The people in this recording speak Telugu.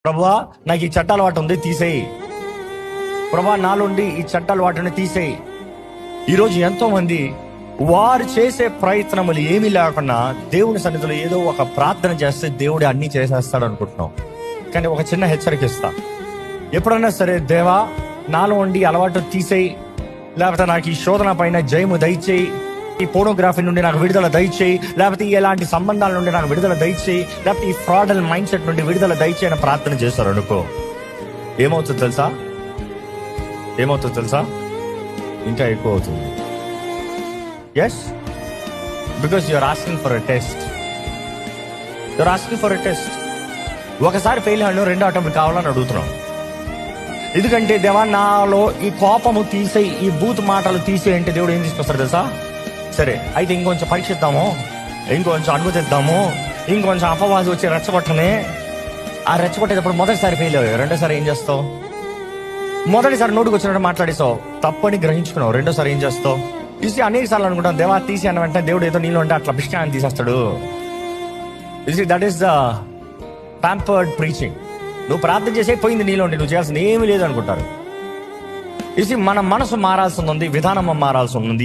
ప్రభువా, నాకు ఈ చెడ్డ అలవాటు ఉంది, తీసేయి. ప్రభువా, నాలుండి ఈ చెడ్డ అలవాటుని తీసేయి. ఈరోజు ఎంతో మంది వారు చేసే ప్రయత్నములు ఏమీ లేకుండా దేవుని సన్నిధిలో ఏదో ఒక ప్రార్థన చేస్తే దేవుడు అన్ని చేసేస్తాడు అనుకుంటున్నాం. కానీ ఒక చిన్న హెచ్చరిక ఇస్తా. ఎప్పుడన్నా సరే, దేవా నాలో ఉండి అలవాటు తీసేయి, లేకపోతే నాకు ఈ శోధన పైన జయము దయచేయి, ఈ పోర్నోగ్రఫీ నుండి నాకు విడుదల దయచేయి, లేకపోతే ఎలాంటి సంబంధాల నుండి నాకు విడుదల దయచేయి, లేకపోతే ఈ ఫ్రాడల్ మైండ్ సెట్ నుండి విడుదల దయచేయి అని ప్రార్థన చేస్తారు అనుకో, ఏమవుతుంది తెలుసా? ఇంకా ఎక్కువ అవుతుంది. Yes, because you're asking for a test. ఒకసారి ఫెయిల్ అయ్యాను, రెండో అటెంప్ట్ కావాలని అడుగుతున్నాం. ఎందుకంటే దేవా నాలో ఈ కోపము తీసేయి, ఈ బూత్ మాటలు తీసేయి అంటే దేవుడు ఏం తీసుకొస్తారు తెలుసా? సరే అయితే ఇంకొంచెం పరీక్షిద్దాము, ఇంకొంచెం అనుమతిద్దాము, ఇంకొంచెం అపవాది వచ్చి రెచ్చగొట్టనే. ఆ రెచ్చగొట్టేటప్పుడు మొదటిసారి ఫెయిల్ అయ్యావు, రెండోసారి ఏం చేస్తావు? మొదటిసారి నోటుకు వచ్చినట్టు మాట్లాడేసావు, తప్పని గ్రహించుకున్నావు, రెండోసారి ఏం చేస్తావు? తీసి అనేక సార్లు అనుకుంటాం, దేవా తీసి అన్న వెంటనే దేవుడు ఏదో నీళ్ళు అంటే అట్లా బిష్కాన్ని తీసేస్తాడు. That is the pampered preaching. నువ్వు ప్రార్థన చేసే పోయింది నీలో ఉండి, నువ్వు చేయాల్సింది ఏమీ లేదు అనుకుంటారు. మన మనసు మారాల్సి ఉంది, విధానం మారాల్సి ఉంది.